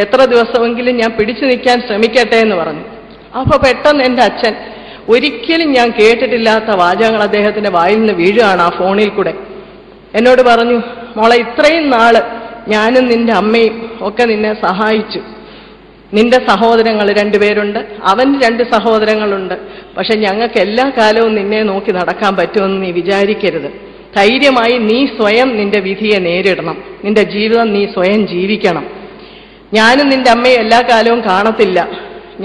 എത്ര ദിവസമെങ്കിലും ഞാൻ പിടിച്ചു നിൽക്കാൻ ശ്രമിക്കട്ടെ എന്ന് പറഞ്ഞു. അപ്പോൾ പെട്ടെന്ന് എൻ്റെ അച്ഛൻ ഒരിക്കലും ഞാൻ കേട്ടിട്ടില്ലാത്ത വാചകങ്ങൾ അദ്ദേഹത്തിൻ്റെ വായിൽ നിന്ന് വീഴുകയാണ് ആ ഫോണിൽ കൂടെ. എന്നോട് പറഞ്ഞു, മോളെ, ഇത്രയും നാള് ഞാനും നിന്റെ അമ്മയും ഒക്കെ നിന്നെ സഹായിച്ചു. നിന്റെ സഹോദരങ്ങൾ 2 പേരുണ്ട്, അവന് 2 സഹോദരങ്ങളുണ്ട്. പക്ഷെ ഞങ്ങൾക്ക് എല്ലാ കാലവും നിന്നെ നോക്കി നടക്കാൻ പറ്റുമെന്ന് നീ വിചാരിക്കരുത്. ധൈര്യമായി നീ സ്വയം നിന്റെ വിധിയെ നേരിടണം. നിന്റെ ജീവിതം നീ സ്വയം ജീവിക്കണം. ഞാനും നിന്റെ അമ്മയും എല്ലാ കാലവും കാണത്തില്ല.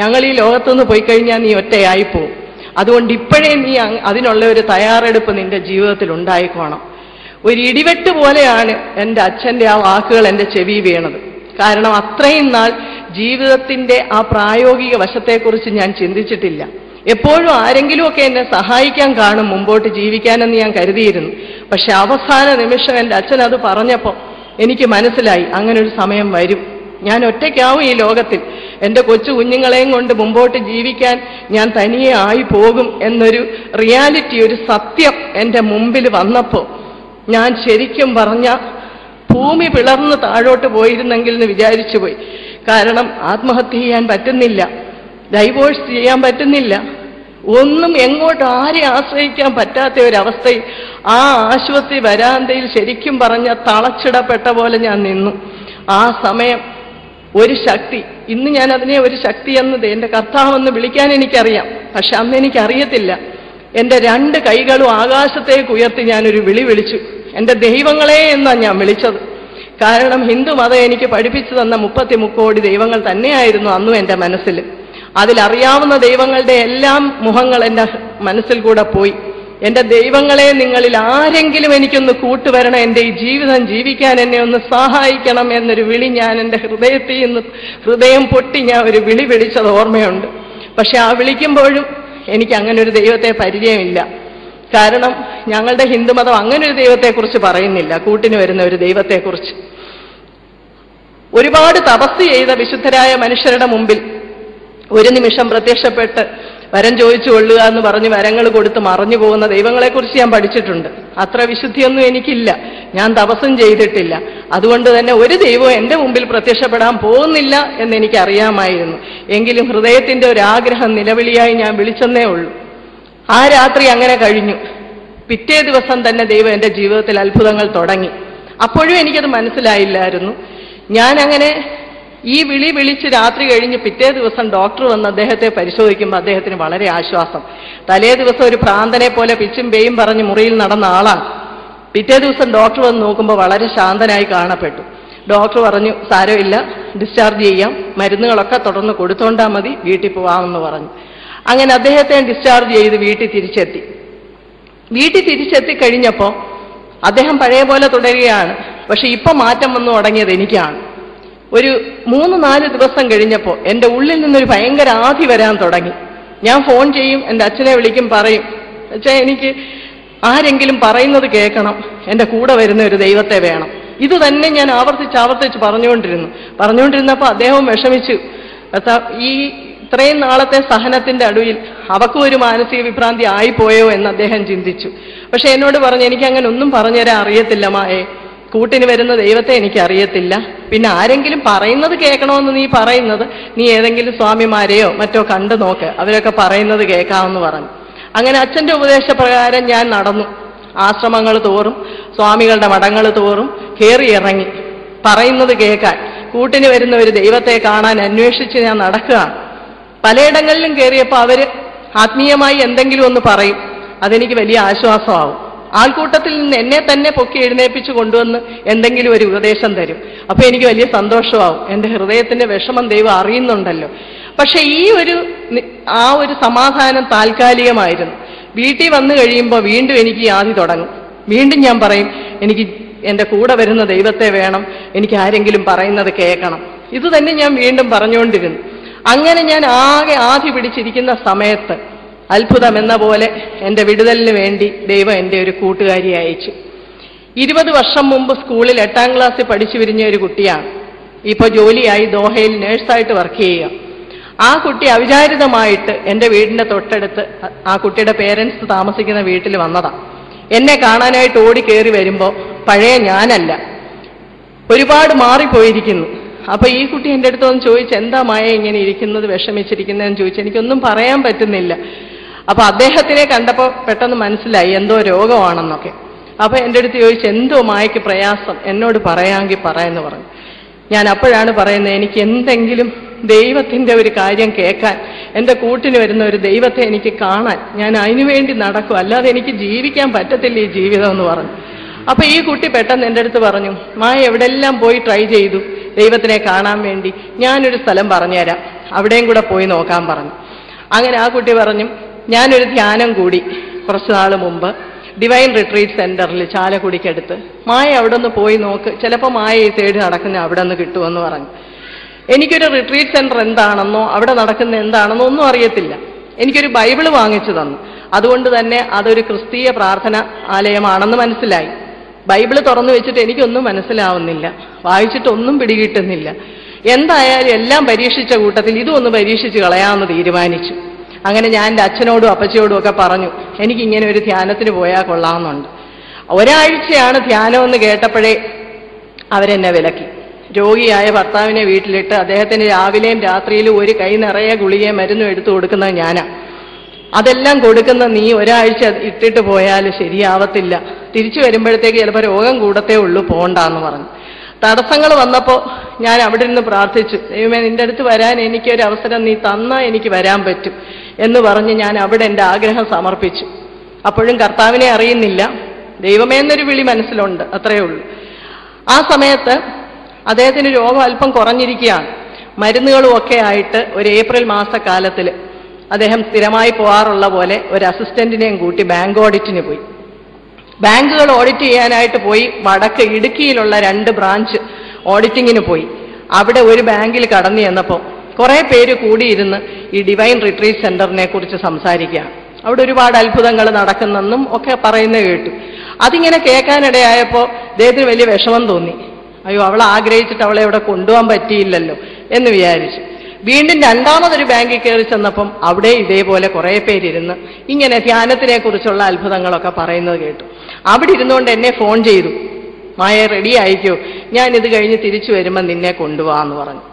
ഞങ്ങൾ ഈ ലോകത്തുനിന്ന് പോയി കഴിഞ്ഞാൽ നീ ഒറ്റയായിപ്പോവും. അതുകൊണ്ട് ഇപ്പോഴേ നീ അതിനുള്ള ഒരു തയ്യാറെടുപ്പ് നിന്റെ ജീവിതത്തിൽ ഉണ്ടായിക്കോണം. ഒരു ഇടിവെട്ട് പോലെയാണ് എൻ്റെ അച്ഛൻ്റെ ആ വാക്കുകൾ എൻ്റെ ചെവി വീണത്. കാരണം അത്രയും നാൾ ജീവിതത്തിൻ്റെ ആ പ്രായോഗിക വശത്തെക്കുറിച്ച് ഞാൻ ചിന്തിച്ചിട്ടില്ല. എപ്പോഴും ആരെങ്കിലുമൊക്കെ എന്നെ സഹായിക്കാൻ കാണും മുമ്പോട്ട് ജീവിക്കാനെന്ന് ഞാൻ കരുതിയിരുന്നു. പക്ഷെ അവസാന നിമിഷം എൻ്റെ അച്ഛൻ അത് പറഞ്ഞപ്പോൾ എനിക്ക് മനസ്സിലായി, അങ്ങനൊരു സമയം വരും. ഞാൻ ഒറ്റയ്ക്കാവും ഈ ലോകത്തിൽ. എൻ്റെ കൊച്ചു കുഞ്ഞുങ്ങളെയും കൊണ്ട് മുമ്പോട്ട് ജീവിക്കാൻ ഞാൻ തനിയെ ആയി പോകും എന്നൊരു റിയാലിറ്റി, ഒരു സത്യം എൻ്റെ മുമ്പിൽ വന്നപ്പോൾ ഞാൻ ശരിക്കും പറഞ്ഞ ഭൂമി പിളർന്ന് താഴോട്ട് പോയിരുന്നെങ്കിൽ എന്ന് വിചാരിച്ചു പോയി. കാരണം ആത്മഹത്യ ചെയ്യാൻ പറ്റുന്നില്ല, ഡൈവോഴ്സ് ചെയ്യാൻ പറ്റുന്നില്ല, ഒന്നും എങ്ങോട്ട് ആരെ ആശ്രയിക്കാൻ പറ്റാത്ത ഒരവസ്ഥയിൽ ആ ആശുപത്രി വരാന്തയിൽ ശരിക്കും പറഞ്ഞ തളച്ചിടപ്പെട്ട പോലെ ഞാൻ നിന്നു. ആ സമയം ഒരു ശക്തി, ഇന്ന് ഞാൻ അതിനെ ഒരു ശക്തി എന്നത് എൻ്റെ കർത്താവെന്ന് വിളിക്കാൻ എനിക്കറിയാം. പക്ഷെ അന്ന് എനിക്കറിയത്തില്ല. എൻ്റെ 2 കൈകളും ആകാശത്തേക്ക് ഉയർത്തി ഞാനൊരു വിളി വിളിച്ചു. എൻ്റെ ദൈവങ്ങളെ എന്നാണ് ഞാൻ വിളിച്ചത്. കാരണം ഹിന്ദു മതം എനിക്ക് പഠിപ്പിച്ചു തന്ന 33 കോടി ദൈവങ്ങൾ തന്നെയായിരുന്നു അന്നും എൻ്റെ മനസ്സിൽ. അതിലറിയാവുന്ന ദൈവങ്ങളുടെ എല്ലാം മുഖങ്ങൾ എൻ്റെ മനസ്സിൽ കൂടെ പോയി. എൻ്റെ ദൈവങ്ങളെ, നിങ്ങളിൽ ആരെങ്കിലും എനിക്കൊന്ന് കൂട്ടുവരണം, എൻ്റെ ഈ ജീവിതം ജീവിക്കാൻ എന്നെ ഒന്ന് സഹായിക്കണം എന്നൊരു വിളി ഞാൻ എൻ്റെ ഹൃദയത്തിൽ നിന്ന്, ഹൃദയം പൊട്ടി ഞാൻ ഒരു വിളി വിളിച്ചത് ഓർമ്മയുണ്ട്. പക്ഷെ ആ വിളിക്കുമ്പോഴും എനിക്ക് അങ്ങനെ ഒരു ദൈവത്തെ പരിചയമില്ല. കാരണം ഞങ്ങളുടെ ഹിന്ദുമതം അങ്ങനെ ഒരു ദൈവത്തെക്കുറിച്ച് പറയുന്നില്ല, കൂട്ടിന് വരുന്ന ഒരു ദൈവത്തെക്കുറിച്ച്. ഒരുപാട് തപസ് ചെയ്ത വിശുദ്ധരായ മനുഷ്യരുടെ മുമ്പിൽ ഒരു നിമിഷം പ്രത്യക്ഷപ്പെട്ട് വരം ചോദിച്ചു കൊള്ളുക എന്ന് പറഞ്ഞ് വരങ്ങൾ കൊടുത്ത് മറഞ്ഞു പോകുന്ന ദൈവങ്ങളെക്കുറിച്ച് ഞാൻ പഠിച്ചിട്ടുണ്ട്. അത്ര വിശുദ്ധിയൊന്നും എനിക്കില്ല, ഞാൻ തപസ്സും ചെയ്തിട്ടില്ല. അതുകൊണ്ട് തന്നെ ഒരു ദൈവവും എൻ്റെ മുമ്പിൽ പ്രത്യക്ഷപ്പെടാൻ പോകുന്നില്ല എന്നെനിക്കറിയാമായിരുന്നു. എങ്കിലും ഹൃദയത്തിൻ്റെ ഒരാഗ്രഹം നിലവിളിയായി ഞാൻ വിളിച്ചെന്നേ ഉള്ളൂ. ആ രാത്രി അങ്ങനെ കഴിഞ്ഞു. പിറ്റേ ദിവസം തന്നെ ദൈവം എൻ്റെ ജീവിതത്തിൽ അത്ഭുതങ്ങൾ തുടങ്ങി. അപ്പോഴും എനിക്കത് മനസ്സിലായില്ലായിരുന്നു. ഞാൻ അങ്ങനെ ഈ വിളി വിളിച്ച് രാത്രി കഴിഞ്ഞ് പിറ്റേ ദിവസം ഡോക്ടർ വന്ന് അദ്ദേഹത്തെ പരിശോധിക്കുമ്പോൾ അദ്ദേഹത്തിന് വളരെ ആശ്വാസം. തലേ ദിവസം ഒരു ഭ്രാന്തനെ പോലെ പിച്ചും പേയും പറഞ്ഞ് മുറിയിൽ നടന്ന ആളാണ്. പിറ്റേ ദിവസം ഡോക്ടർ വന്ന് നോക്കുമ്പോൾ വളരെ ശാന്തനായി കാണപ്പെട്ടു. ഡോക്ടർ പറഞ്ഞു, സാരമില്ല, ഡിസ്ചാർജ് ചെയ്യാം, മരുന്നുകളൊക്കെ തുടർന്ന് കൊടുത്തോണ്ടാൽ മതി, വീട്ടിൽ പോകാമെന്ന് പറഞ്ഞു. അങ്ങനെ അദ്ദേഹത്തെ ഡിസ്ചാർജ് ചെയ്ത് വീട്ടിൽ തിരിച്ചെത്തി. വീട്ടിൽ തിരിച്ചെത്തി കഴിഞ്ഞപ്പോൾ അദ്ദേഹം പഴയ പോലെ തുടരുകയാണ്. പക്ഷെ ഇപ്പം മാറ്റം വന്നു തുടങ്ങിയത് എനിക്കാണ്. ഒരു 3-4 ദിവസം കഴിഞ്ഞപ്പോൾ എൻ്റെ ഉള്ളിൽ നിന്നൊരു ഭയങ്കര ആധി വരാൻ തുടങ്ങി. ഞാൻ ഫോൺ ചെയ്യും, എൻ്റെ അച്ഛനെ വിളിക്കും, പറയും, അച്ഛാ എനിക്ക് ആരെങ്കിലും പറയുന്നത് കേൾക്കണം, എൻ്റെ കൂടെ വരുന്ന ഒരു ദൈവത്തെ വേണം. ഇത് തന്നെ ഞാൻ ആവർത്തിച്ച് പറഞ്ഞുകൊണ്ടിരുന്നപ്പോൾ അദ്ദേഹം വിഷമിച്ചു. ഈ ഇത്രയും നാളത്തെ സഹനത്തിൻ്റെ അടുവിൽ അവക്കും ഒരു മാനസിക വിഭ്രാന്തി ആയിപ്പോയോ എന്ന് അദ്ദേഹം ചിന്തിച്ചു. പക്ഷെ എന്നോട് പറഞ്ഞു, എനിക്കങ്ങനെ ഒന്നും പറഞ്ഞുതരാൻ അറിയത്തില്ല മായേ, കൂട്ടിന് വരുന്ന ദൈവത്തെ എനിക്കറിയത്തില്ല. പിന്നെ ആരെങ്കിലും പറയുന്നത് കേൾക്കണമെന്ന് നീ പറയുന്നത്, നീ ഏതെങ്കിലും സ്വാമിമാരെയോ മറ്റോ കണ്ടു നോക്ക്, അവരൊക്കെ പറയുന്നത് കേൾക്കാമെന്ന് പറഞ്ഞു. അങ്ങനെ അച്ഛൻ്റെ ഉപദേശപ്രകാരം ഞാൻ നടന്നു. ആശ്രമങ്ങൾ തോറും സ്വാമികളുടെ മഠങ്ങൾ തോറും കയറി ഇറങ്ങി പറയുന്നത് കേൾക്കാൻ, കൂട്ടിന് വരുന്ന ഒരു ദൈവത്തെ കാണാൻ അന്വേഷിച്ച് ഞാൻ നടക്കുകയാണ്. പലയിടങ്ങളിലും കയറിയപ്പോൾ അവർ ആത്മീയമായി എന്തെങ്കിലും ഒന്ന് പറയും, അതെനിക്ക് വലിയ ആശ്വാസമാവും. ആൾക്കൂട്ടത്തിൽ നിന്ന് എന്നെ തന്നെ പൊക്കി എഴുന്നേൽപ്പിച്ച് കൊണ്ടുവന്ന് എന്തെങ്കിലും ഒരു ഉപദേശം തരും. അപ്പോൾ എനിക്ക് വലിയ സന്തോഷമാവും. എൻ്റെ ഹൃദയത്തിൻ്റെ വിഷമം ദൈവം അറിയുന്നുണ്ടല്ലോ. പക്ഷെ ആ ഒരു സമാധാനം താൽക്കാലികമായിരുന്നു. വീട്ടിൽ വന്നു കഴിയുമ്പോൾ വീണ്ടും എനിക്ക് ഈ ആദി തുടങ്ങും. വീണ്ടും ഞാൻ പറയും, എനിക്ക് എൻ്റെ കൂടെ വരുന്ന ദൈവത്തെ വേണം, എനിക്ക് ആരെങ്കിലും പറയുന്നത് കേൾക്കണം. ഇത് തന്നെ ഞാൻ വീണ്ടും പറഞ്ഞുകൊണ്ടിരുന്നു. അങ്ങനെ ഞാൻ ആകെ ആധി പിടിച്ചിരിക്കുന്ന സമയത്ത് അത്ഭുതം എന്ന പോലെ എൻ്റെ വിടുതലിന് വേണ്ടി ദൈവം എൻ്റെ ഒരു കൂട്ടുകാരി അയച്ചു. 20 വർഷം മുമ്പ് സ്കൂളിൽ 8ാം ക്ലാസ്സിൽ പഠിച്ചു വിരിഞ്ഞ ഒരു കുട്ടിയാണ്. ഇപ്പോൾ ജോലിയായി ദോഹയിൽ നേഴ്സായിട്ട് വർക്ക് ചെയ്യുക. ആ കുട്ടി അവിചാരിതമായിട്ട് എൻ്റെ വീടിൻ്റെ തൊട്ടടുത്ത് ആ കുട്ടിയുടെ പേരൻസ് താമസിക്കുന്ന വീട്ടിൽ വന്നതാണ്. എന്നെ കാണാനായിട്ട് ഓടി കയറി വരുമ്പോൾ പഴയ ഞാനല്ല, ഒരുപാട് മാറിപ്പോയിരിക്കുന്നു. അപ്പൊ ഈ കുട്ടി എൻ്റെ അടുത്ത് വന്ന് ചോദിച്ചു, എന്താ മായ ഇങ്ങനെ ഇരിക്കുന്നത്, വിഷമിച്ചിരിക്കുന്നതെന്ന് ചോദിച്ചു. എനിക്കൊന്നും പറയാൻ പറ്റുന്നില്ല. അപ്പൊ അദ്ദേഹത്തിനെ കണ്ടപ്പോൾ പെട്ടെന്ന് മനസ്സിലായി എന്തോ രോഗമാണെന്നൊക്കെ. അപ്പൊ എൻ്റെ അടുത്ത് ചോദിച്ചു, എന്തോ മായയ്ക്ക് പ്രയാസം, എന്നോട് പറയാമെങ്കിൽ പറയാമെന്ന് പറഞ്ഞു. ഞാൻ അപ്പോഴാണ് പറയുന്നത്, എനിക്ക് എന്തെങ്കിലും ദൈവത്തിൻ്റെ ഒരു കാര്യം കേൾക്കാൻ, എൻ്റെ കൂട്ടിന് വരുന്ന ഒരു ദൈവത്തെ എനിക്ക് കാണാൻ, ഞാൻ അതിനുവേണ്ടി നടക്കും, അല്ലാതെ എനിക്ക് ജീവിക്കാൻ പറ്റത്തില്ല ഈ ജീവിതം എന്ന് പറഞ്ഞു. അപ്പൊ ഈ കുട്ടി പെട്ടെന്ന് എൻ്റെ അടുത്ത് പറഞ്ഞു, മായ എവിടെല്ലാം പോയി ട്രൈ ചെയ്തു ദൈവത്തിനെ കാണാൻ വേണ്ടി, ഞാനൊരു സ്ഥലം പറഞ്ഞുതരാം, അവിടെയും കൂടെ പോയി നോക്കാൻ പറഞ്ഞു. അങ്ങനെ ആ കുട്ടി പറഞ്ഞു, ഞാനൊരു ധ്യാനം കൂടി കുറച്ച് നാൾ മുമ്പ് ഡിവൈൻ റിട്രീറ്റ് സെന്ററിൽ ചാലക്കുടിക്കടുത്ത്. മായ അവിടെ ഒന്ന് പോയി നോക്ക്, ചിലപ്പോൾ മായ ഈ സൈഡ് നടക്കുന്ന അവിടെ നിന്ന് കിട്ടുമെന്ന് പറഞ്ഞു. എനിക്കൊരു റിട്രീറ്റ് സെന്റർ എന്താണെന്നോ അവിടെ നടക്കുന്ന എന്താണെന്നോ ഒന്നും അറിയത്തില്ല. എനിക്കൊരു ബൈബിള് വാങ്ങിച്ചു തന്നു. അതുകൊണ്ട് തന്നെ അതൊരു ക്രിസ്തീയ പ്രാർത്ഥന ആലയമാണെന്ന് മനസ്സിലായി. ബൈബിള് തുറന്നു വെച്ചിട്ട് എനിക്കൊന്നും മനസ്സിലാവുന്നില്ല, വായിച്ചിട്ടൊന്നും പിടികിട്ടുന്നില്ല. എന്തായാലും എല്ലാം പരീക്ഷിച്ച കൂട്ടത്തിൽ ഇതും ഒന്ന് പരീക്ഷിച്ച് കളയാമെന്ന് തീരുമാനിച്ചു. അങ്ങനെ ഞാൻ എൻ്റെ അച്ഛനോടും അപ്പച്ചയോടും ഒക്കെ പറഞ്ഞു, എനിക്കിങ്ങനെ ഒരു ധ്യാനത്തിന് പോയാൽ കൊള്ളാമെന്നുണ്ട്. ഒരാഴ്ചയാണ് ധ്യാനമെന്ന് കേട്ടപ്പോഴേ അവരെന്നെ വിലക്കി. രോഗിയായ ഭർത്താവിനെ വീട്ടിലിട്ട് അദ്ദേഹത്തിന് രാവിലെയും രാത്രിയിലും ഒരു കൈ നിറയെ ഗുളികയും മരുന്നും എടുത്തു കൊടുക്കുന്നത് ഞാനാ. അതെല്ലാം കൊടുക്കുന്ന നീ ഒരാഴ്ച ഇട്ടിട്ട് പോയാൽ ശരിയാവത്തില്ല, തിരിച്ചു വരുമ്പോഴത്തേക്ക് ചിലപ്പോൾ രോഗം കൂടത്തേ ഉള്ളൂ, പോകണ്ടെന്ന് പറഞ്ഞു. തടസ്സങ്ങൾ വന്നപ്പോൾ ഞാൻ അവിടെ നിന്ന് പ്രാർത്ഥിച്ചു, ദൈവമേ നിന്റെ അടുത്ത് വരാൻ എനിക്കൊരു അവസരം നീ തന്നാൽ എനിക്ക് വരാൻ പറ്റും എന്ന് പറഞ്ഞ് ഞാൻ അവിടെ എൻ്റെ ആഗ്രഹം സമർപ്പിച്ചു. അപ്പോഴും കർത്താവിനെ അറിയുന്നില്ല, ദൈവമേ എന്നൊരു വിളി മനസ്സിലുണ്ട്, അത്രയേ ഉള്ളൂ. ആ സമയത്ത് അദ്ദേഹത്തിന് രോഗം അല്പം കുറഞ്ഞിരിക്കുകയാണ്. മരുന്നുകളും ഒക്കെ ആയിട്ട് ഒരു ഏപ്രിൽ മാസക്കാലത്തിൽ അദ്ദേഹം സ്ഥിരമായി പോകാറുള്ള പോലെ ഒരു അസിസ്റ്റന്റിനെയും കൂട്ടി ബാങ്ക് ഓഡിറ്റിന് പോയി. ബാങ്കുകൾ ഓഡിറ്റ് ചെയ്യാനായിട്ട് പോയി. വടക്ക് ഇടുക്കിയിലുള്ള 2 ബ്രാഞ്ച് ഓഡിറ്റിങ്ങിന് പോയി. അവിടെ ഒരു ബാങ്കിൽ കടന്നു ചെന്നപ്പോൾ കുറേ പേര് കൂടിയിരുന്ന് ഈ ഡിവൈൻ റിട്രീറ്റ് സെന്ററിനെ കുറിച്ച് സംസാരിക്കുകയാണ്. അവിടെ ഒരുപാട് അത്ഭുതങ്ങൾ നടക്കുന്നെന്നും ഒക്കെ പറയുന്നത് കേട്ടു. അതിങ്ങനെ കേൾക്കാനിടയായപ്പോൾ അദ്ദേഹത്തിന് വലിയ വിഷമം തോന്നി. അയ്യോ, അവൾ ആഗ്രഹിച്ചിട്ട് അവളെ ഇവിടെ കൊണ്ടുപോകാൻ പറ്റിയില്ലല്ലോ എന്ന് വിചാരിച്ചു. വീണ്ടും രണ്ടാമതൊരു ബാങ്കിൽ കയറി ചെന്നപ്പം അവിടെ ഇതേപോലെ കുറേ പേരിരുന്ന് ഇങ്ങനെ ധ്യാനത്തിനെ കുറിച്ചുള്ള അത്ഭുതങ്ങളൊക്കെ പറയുന്നത് കേട്ടു. അവിടെ ഇരുന്നുകൊണ്ട് എന്നെ ഫോൺ ചെയ്തു, മായ റെഡി ആയിക്കോ, ഞാനിത് കഴിഞ്ഞ് തിരിച്ചു വരുമ്പോൾ നിന്നെ കൊണ്ടുപോകാമെന്ന് പറഞ്ഞു.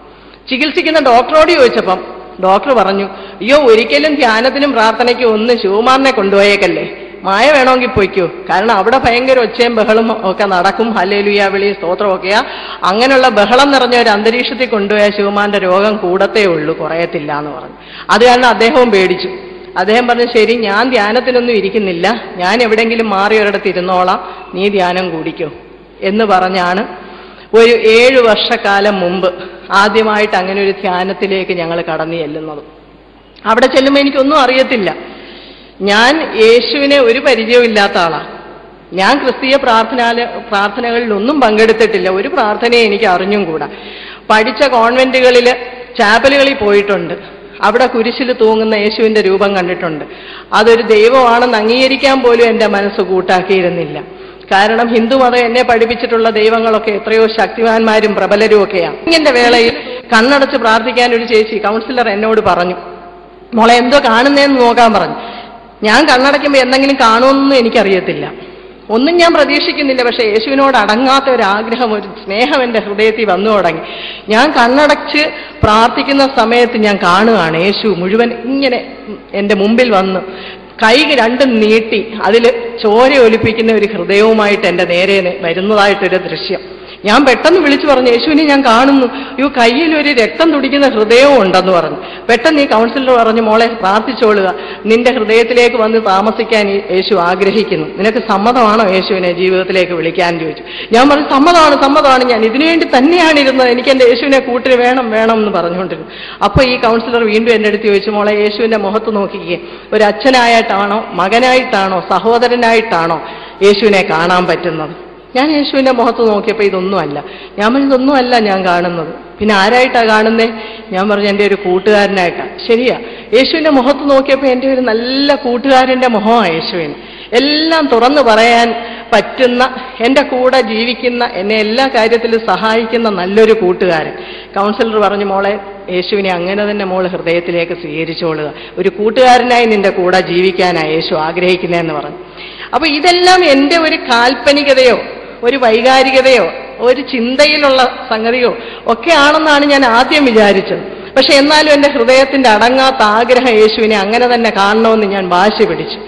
ചികിത്സിക്കുന്ന ഡോക്ടറോട് ചോദിച്ചപ്പം ഡോക്ടർ പറഞ്ഞു, അയ്യോ ഒരിക്കലും ധ്യാനത്തിനും പ്രാർത്ഥനയ്ക്കും ഒന്നും ശിവകുമാറിനെ കൊണ്ടുപോയേക്കല്ലേ, മായ വേണമെങ്കിൽ പോയിക്കോ, കാരണം അവിടെ ഭയങ്കര ഒച്ചയും ബഹളം ഒക്കെ നടക്കും, ഹല്ലേലൂയ വിളിയും സ്തോത്രമൊക്കെയാ. അങ്ങനെയുള്ള ബഹളം നിറഞ്ഞ ഒരു അന്തരീക്ഷത്തിൽ കൊണ്ടുപോയാൽ ശിവകുമാറിന്റെ രോഗം കൂടത്തേ ഉള്ളൂ, കുറയത്തില്ല എന്ന് പറഞ്ഞു. അത് കാരണം അദ്ദേഹവും പേടിച്ചു. അദ്ദേഹം പറഞ്ഞു, ശരി, ഞാൻ ധ്യാനത്തിനൊന്നും ഇരിക്കുന്നില്ല, ഞാൻ എവിടെയെങ്കിലും മാറി ഒരിടത്ത് ഇരുന്നോളാം, നീ ധ്യാനം കൂടിക്കോ എന്ന് പറഞ്ഞാണ് ഒരു 7 വർഷക്കാലം മുമ്പ് ആദ്യമായിട്ട് അങ്ങനെ ഒരു ധ്യാനത്തിലേക്ക് ഞങ്ങൾ കടന്നു ചെല്ലുന്നത്. അവിടെ ചെല്ലുമ്പോൾ എനിക്കൊന്നും അറിയത്തില്ല. ഞാൻ യേശുവിനെ ഒരു പരിചയവും ഇല്ലാത്ത ആളാണ്. ഞാൻ ക്രിസ്തീയ പ്രാർത്ഥനകളിലൊന്നും പങ്കെടുത്തിട്ടില്ല, ഒരു പ്രാർത്ഥനയെ എനിക്ക് അറിഞ്ഞും കൂടാ. പഠിച്ച കോൺവെന്റുകളിൽ ചാപ്പലുകളിൽ പോയിട്ടുണ്ട്, അവിടെ കുരിശിൽ തൂങ്ങുന്ന യേശുവിൻ്റെ രൂപം കണ്ടിട്ടുണ്ട്. അതൊരു ദൈവമാണെന്ന് അംഗീകരിക്കാൻ പോലും എൻ്റെ മനസ്സ് കൂട്ടാക്കിയിരുന്നില്ല. കാരണം ഹിന്ദുമതം എന്നെ പഠിപ്പിച്ചിട്ടുള്ള ദൈവങ്ങളൊക്കെ എത്രയോ ശക്തിവാന്മാരും പ്രബലരും ഒക്കെയാണ്. ഇങ്ങനെ വേളയിൽ കണ്ണടച്ച് പ്രാർത്ഥിക്കാൻ ഒരു ചേച്ചി കൗൺസിലർ എന്നോട് പറഞ്ഞു, മോളെ എന്തോ കാണുന്നതെന്ന് നോക്കാൻ പറഞ്ഞു. ഞാൻ കണ്ണടയ്ക്കുമ്പോൾ എന്തെങ്കിലും കാണുമെന്നൊന്നും എനിക്കറിയത്തില്ല, ഒന്നും ഞാൻ പ്രതീക്ഷിക്കുന്നില്ല. പക്ഷേ യേശുവിനോട് അടങ്ങാത്ത ഒരു ആഗ്രഹം, ഒരു സ്നേഹം എൻ്റെ ഹൃദയത്തിൽ വന്നു തുടങ്ങി. ഞാൻ കണ്ണടച്ച് പ്രാർത്ഥിക്കുന്ന സമയത്ത് ഞാൻ കാണുകയാണ് യേശു മുഴുവൻ ഇങ്ങനെ എൻ്റെ മുമ്പിൽ വന്ന് കൈ 2 നീട്ടി അതിൽ ചോര ഒലിപ്പിക്കുന്ന ഒരു ഹൃദയവുമായിട്ട് എൻ്റെ നേരെ വരുന്നതായിട്ടൊരു ദൃശ്യം. ഞാൻ പെട്ടെന്ന് വിളിച്ചു പറഞ്ഞു, യേശുവിനെ ഞാൻ കാണുന്നു, അയ്യോ കയ്യിൽ ഒരു രക്തം തുടിക്കുന്ന ഹൃദയവും ഉണ്ടെന്ന് പറഞ്ഞു. പെട്ടെന്ന് ഈ കൗൺസിലർ പറഞ്ഞു, മോളെ പ്രാർത്ഥിച്ചോളുക, നിന്റെ ഹൃദയത്തിലേക്ക് വന്ന് താമസിക്കാൻ യേശു ആഗ്രഹിക്കുന്നു, നിനക്ക് സമ്മതമാണോ യേശുവിനെ ജീവിതത്തിലേക്ക് വിളിക്കാൻ ചോദിച്ചു. ഞാൻ പറഞ്ഞു, സമ്മതമാണ്, ഞാൻ ഇതിനുവേണ്ടി തന്നെയാണ് ഇരുന്നത്, എനിക്ക് എൻ്റെ യേശുവിനെ കൂട്ടിന് വേണം എന്ന് പറഞ്ഞുകൊണ്ടിരുന്നു. അപ്പോൾ ഈ കൗൺസിലർ വീണ്ടും എൻ്റെ അടുത്ത് ചോദിച്ചു, മോളെ യേശുവിൻ്റെ മുഖത്ത് നോക്കിക്കേ, ഒരു അച്ഛനായിട്ടാണോ മകനായിട്ടാണോ സഹോദരനായിട്ടാണോ യേശുവിനെ കാണാൻ പറ്റുന്നത്? ഞാൻ യേശുവിൻ്റെ മുഖത്ത് നോക്കിയപ്പോൾ ഇതൊന്നുമല്ല. ഞാൻ പറഞ്ഞു, ഇതൊന്നുമല്ല ഞാൻ കാണുന്നത്, പിന്നെ ആരായിട്ടാണ് കാണുന്നേ? ഞാൻ പറഞ്ഞു, എൻ്റെ ഒരു കൂട്ടുകാരനായിട്ടാണ്. ശരിയാ, യേശുവിൻ്റെ മുഖത്ത് നോക്കിയപ്പോൾ എൻ്റെ ഒരു നല്ല കൂട്ടുകാരൻ്റെ മുഖമാണ് യേശുവിന്. എല്ലാം തുറന്നു പറയാൻ പറ്റുന്ന, എൻ്റെ കൂടെ ജീവിക്കുന്ന, എന്നെ എല്ലാ കാര്യത്തിലും സഹായിക്കുന്ന നല്ലൊരു കൂട്ടുകാരൻ. കൗൺസിലർ പറഞ്ഞു, മോളെ യേശുവിനെ അങ്ങനെ തന്നെ മോൾ ഹൃദയത്തിലേക്ക് സ്വീകരിച്ചോളുക, ഒരു കൂട്ടുകാരനായി നിന്റെ കൂടെ ജീവിക്കാനാണ് യേശു ആഗ്രഹിക്കുന്നതെന്ന് പറഞ്ഞു. അപ്പോൾ ഇതെല്ലാം എൻ്റെ ഒരു കാൽപ്പനികതയോ ഒരു വൈകാരികതയോ ഒരു ചിന്തയിലുള്ള സംഗതിയോ ഒക്കെ ആണെന്നാണ് ഞാൻ ആദ്യം വിചാരിച്ചത്. പക്ഷെ എന്നാലും എൻ്റെ ഹൃദയത്തിന്റെ അടങ്ങാത്ത ആഗ്രഹം യേശുവിനെ അങ്ങനെ തന്നെ കാണണമെന്ന് ഞാൻ വാശി പിടിച്ചു.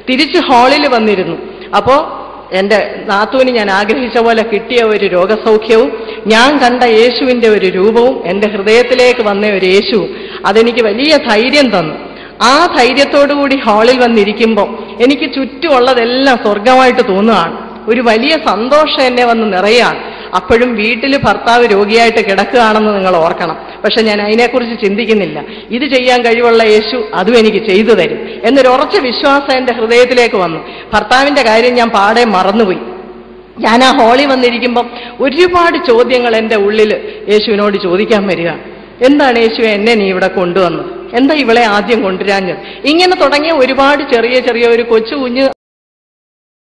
തിരിച്ച് ഹാളിൽ വന്നിരുന്നു. അപ്പോ എൻ്റെ നാത്തൂന് ഞാൻ ആഗ്രഹിച്ച പോലെ കിട്ടിയ ഒരു രോഗസൗഖ്യവും ഞാൻ കണ്ട യേശുവിൻ്റെ ഒരു രൂപവും എൻ്റെ ഹൃദയത്തിലേക്ക് വന്ന ഒരു യേശുവും അതെനിക്ക് വലിയ ധൈര്യം തന്നു. ആ ധൈര്യത്തോടുകൂടി ഹാളിൽ വന്നിരിക്കുമ്പോൾ എനിക്ക് ചുറ്റുമുള്ളതെല്ലാം സ്വർഗമായിട്ട് തോന്നുകയാണ്. ഒരു വലിയ സന്തോഷം എന്നെ വന്ന് നിറയാണ്. അപ്പോഴും വീട്ടിൽ ഭർത്താവ് രോഗിയായിട്ട് കിടക്കുകയാണെന്ന് നിങ്ങൾ ഓർക്കണം. പക്ഷെ ഞാൻ അതിനെക്കുറിച്ച് ചിന്തിക്കുന്നില്ല. ഇത് ചെയ്യാൻ കഴിവുള്ള യേശു അതും എനിക്ക് ചെയ്തു തരും എന്നൊരു ഉറച്ച വിശ്വാസം എൻ്റെ ഹൃദയത്തിലേക്ക് വന്നു. ഭർത്താവിൻ്റെ കാര്യം ഞാൻ പാടെ മറന്നുപോയി. ഞാൻ ആ ഹാളിൽ വന്നിരിക്കുമ്പം ഒരുപാട് ചോദ്യങ്ങൾ എൻ്റെ ഉള്ളിൽ യേശുവിനോട് ചോദിക്കാൻ വരിക. എന്താണ് യേശു എന്നെ നീ ഇവിടെ കൊണ്ടുവന്നത്? എന്താ ഇവളെ ആദ്യം കൊണ്ടുവരാഞ്ഞത്? ഇങ്ങനെ തുടങ്ങിയ ഒരുപാട് ചെറിയ ചെറിയ ഒരു കൊച്ചു കുഞ്ഞ്